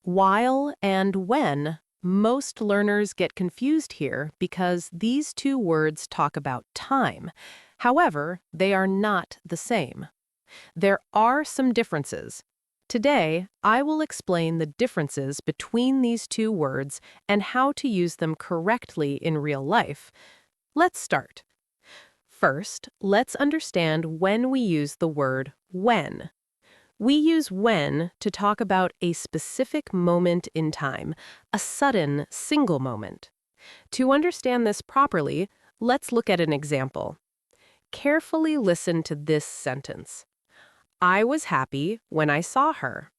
While and when, most learners get confused here because these two words talk about time. However, they are not the same. There are some differences. Today, I will explain the differences between these two words and how to use them correctly in real life. Let's start. First, let's understand when we use the word when. We use when to talk about a specific moment in time, a sudden, single moment. To understand this properly, let's look at an example. Carefully listen to this sentence. I was happy when I saw her.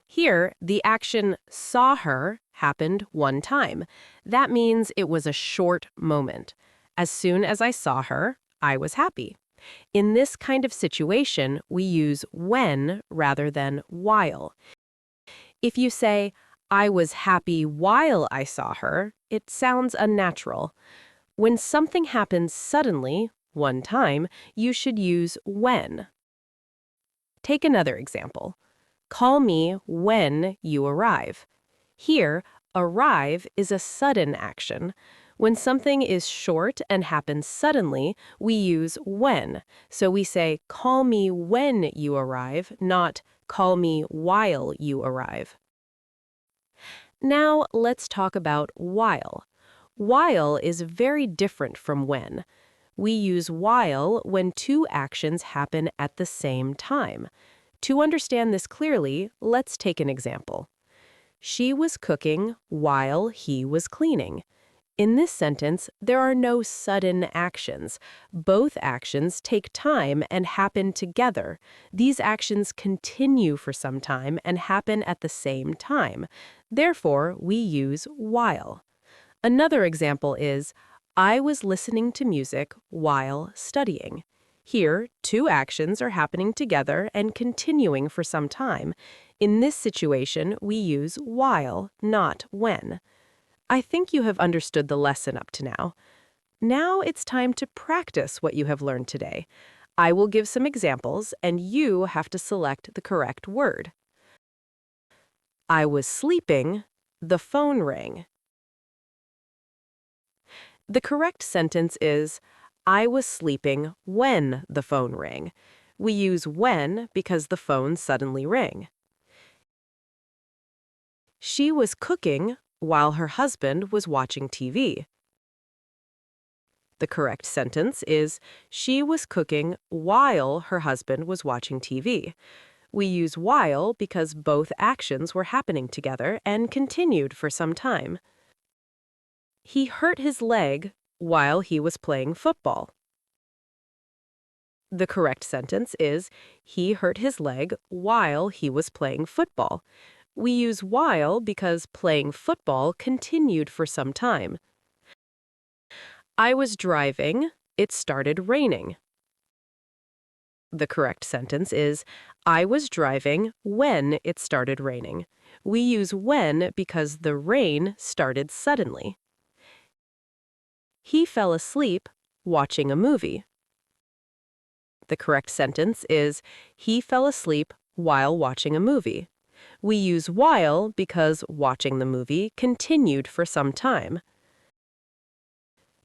Here, the action saw her happened one time. That means it was a short moment. As soon as I saw her, I was happy. In this kind of situation, we use when rather than while. If you say, I was happy while I saw her, it sounds unnatural. When something happens suddenly, one time, you should use when. Take another example. Call me when you arrive. Here, arrive is a sudden action. When something is short and happens suddenly, we use when. So we say, call me when you arrive, not call me while you arrive. Now, let's talk about while. While is very different from when. We use while when two actions happen at the same time. To understand this clearly, let's take an example. She was cooking while he was cleaning. In this sentence, there are no sudden actions. Both actions take time and happen together. These actions continue for some time and happen at the same time. Therefore, we use while. Another example is, I was listening to music while studying. Here, two actions are happening together and continuing for some time. In this situation, we use while, not when. I think you have understood the lesson up to now. Now it's time to practice what you have learned today. I will give some examples, and you have to select the correct word. I was sleeping, the phone rang. The correct sentence is, I was sleeping when the phone rang. We use when because the phone suddenly rang. She was cooking while her husband was watching TV. The correct sentence is, she was cooking while her husband was watching TV. We use while because both actions were happening together and continued for some time. He hurt his leg while he was playing football. The correct sentence is, he hurt his leg while he was playing football. We use while because playing football continued for some time. I was driving, it started raining. The correct sentence is, I was driving when it started raining. We use when because the rain started suddenly. He fell asleep watching a movie. The correct sentence is, he fell asleep while watching a movie. We use while because watching the movie continued for some time.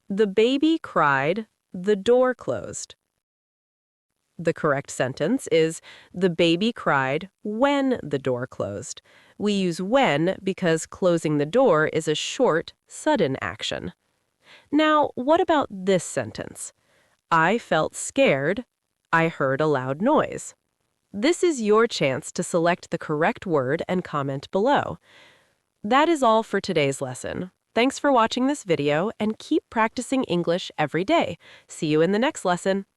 The baby cried, the door closed. The correct sentence is, the baby cried when the door closed. We use when because closing the door is a short, sudden action. Now, what about this sentence? I felt scared. I heard a loud noise. This is your chance to select the correct word and comment below. That is all for today's lesson. Thanks for watching this video and keep practicing English every day. See you in the next lesson.